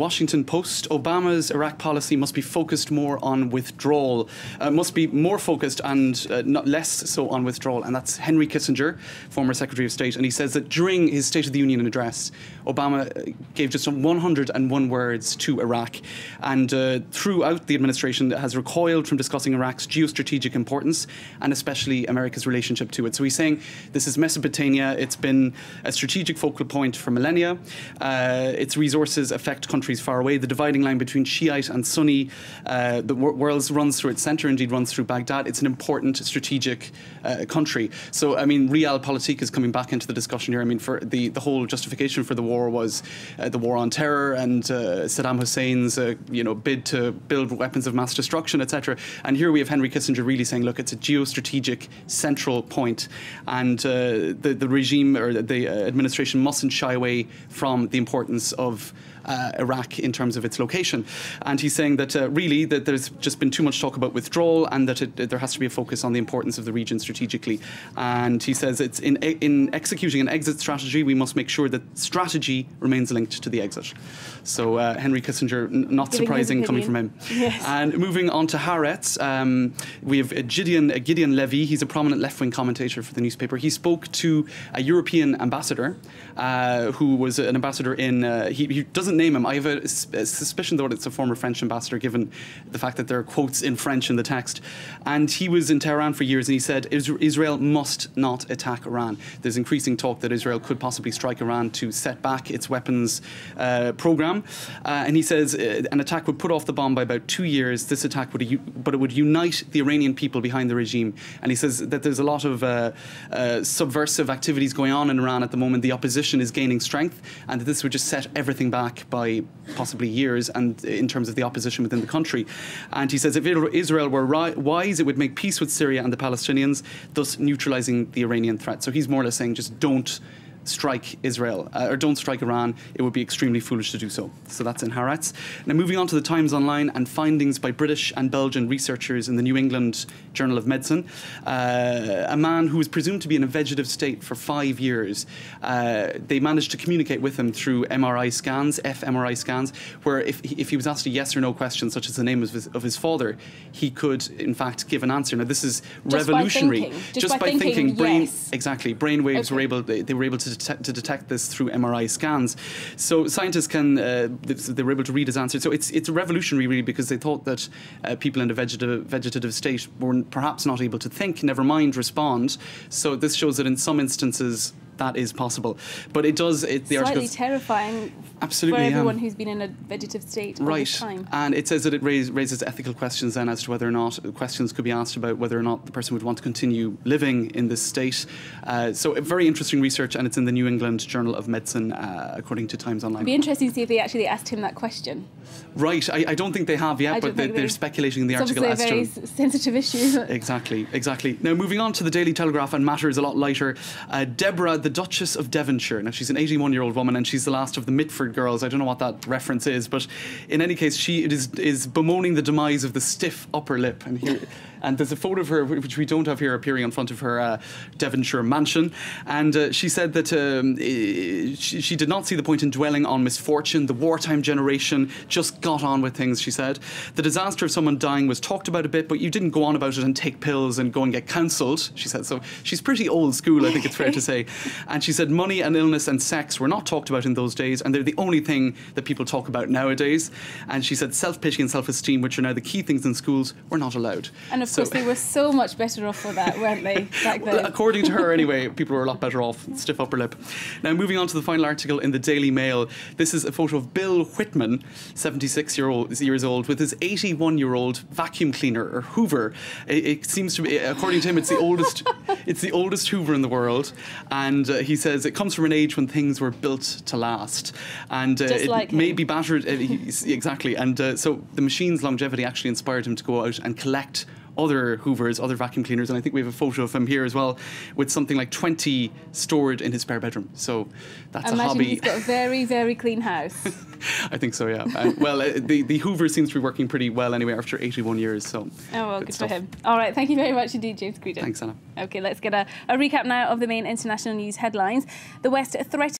Washington Post, Obama's Iraq policy must be focused more on withdrawal, must be more focused and not less so on withdrawal. And that's Henry Kissinger, former Secretary of State. And he says that during his State of the Union address, Obama gave just 101 words to Iraq. And throughout the administration has recoiled from discussing Iraq's geostrategic importance and especially America's relationship to it. So he's saying this is Mesopotamia. It's been a strategic focal point for millennia. Its resources affect countries far away. The dividing line between Shiite and Sunni, the world runs through its centre, indeed runs through Baghdad. It's an important strategic country. So, I mean, realpolitik is coming back into the discussion here. I mean, for the whole justification for the war was the war on terror and Saddam Hussein's bid to build weapons of mass destruction, etc. And here we have Henry Kissinger really saying, look, it's a geostrategic central point, and the regime or the administration mustn't shy away from the importance of Iraq in terms of its location. And he's saying that really that there's just been too much talk about withdrawal and that there has to be a focus on the importance of the region strategically. And he says it's in executing an exit strategy, we must make sure that strategy remains linked to the exit. So Henry Kissinger, not surprising coming from him. Yes. And moving on to Haaretz, we have Gideon Levy. He's a prominent left-wing commentator for the newspaper. He spoke to a European ambassador who was an ambassador in, he doesn't name him. I have a suspicion, though, that it's a former French ambassador, given the fact that there are quotes in French in the text. And he was in Tehran for years, and he said Israel must not attack Iran. There's increasing talk that Israel could possibly strike Iran to set back its weapons program. And he says an attack would put off the bomb by about 2 years. This attack would unite the Iranian people behind the regime. And he says that there's a lot of subversive activities going on in Iran at the moment. The opposition is gaining strength, and that this would just set everything back by possibly years, and in terms of the opposition within the country. And he says if Israel were wise, it would make peace with Syria and the Palestinians, thus neutralizing the Iranian threat. So he's more or less saying just don't strike Israel, or don't strike Iran. It would be extremely foolish to do so. So that's in Haaretz. Now moving on to the Times Online and findings by British and Belgian researchers in the New England Journal of Medicine. A man who was presumed to be in a vegetative state for 5 years, they managed to communicate with him through MRI scans, fMRI scans, where if he was asked a yes or no question, such as the name of his father, he could in fact give an answer. Now this is revolutionary. Just by thinking yes. Exactly. Brainwaves were able to detect this through MRI scans. So scientists they were able to read his answer. So it's revolutionary really, because they thought that people in a vegetative state were perhaps not able to think, never mind respond. So this shows that in some instances that is possible. But it does... the slightly terrifying absolutely, for everyone who's been in a vegetative state all this time. And it says that it raises ethical questions then as to whether or not questions could be asked about whether or not the person would want to continue living in this state. So a very interesting research, and it's in the New England Journal of Medicine, according to Times Online. It'd be interesting to see if they actually asked him that question. Right. I don't think they have yet, but they're speculating in the article as to... It's obviously a very sensitive issue. Exactly. Now, moving on to the Daily Telegraph, and matters a lot lighter. Deborah, the Duchess of Devonshire. Now, she's an 81-year-old woman, and she's the last of the Mitford girls. I don't know what that reference is, but in any case, she is bemoaning the demise of the stiff upper lip. And there's a photo of her, which we don't have here, appearing in front of her Devonshire mansion. And she said that she did not see the point in dwelling on misfortune. The wartime generation just got on with things, she said. The disaster of someone dying was talked about a bit, but you didn't go on about it and take pills and go and get counselled, she said. So she's pretty old school, I think it's fair to say. And she said money and illness and sex were not talked about in those days, and they're the only thing that people talk about nowadays. And she said self-pity and self-esteem, which are now the key things in schools, were not allowed. And of course, they were so much better off for that, weren't they, back then? Well, according to her, anyway, people were a lot better off. Stiff upper lip. Now, moving on to the final article in the Daily Mail. This is a photo of Bill Whitman, 76 years old, with his 81-year-old vacuum cleaner, or Hoover. It seems to be, according to him, it's the oldest. It's the oldest Hoover in the world, and he says it comes from an age when things were built to last, and it may be battered. Exactly, and so the machine's longevity actually inspired him to go out and collect other Hoovers, other vacuum cleaners, and I think we have a photo of him here as well, with something like 20 stored in his spare bedroom. So that's a hobby. He's got a very, very clean house. I think so, yeah. The Hoover seems to be working pretty well anyway after 81 years. So. Oh, well, good for him. All right, thank you very much indeed, James Creedon. Thanks, Anna. OK, let's get a recap now of the main international news headlines. The West threatens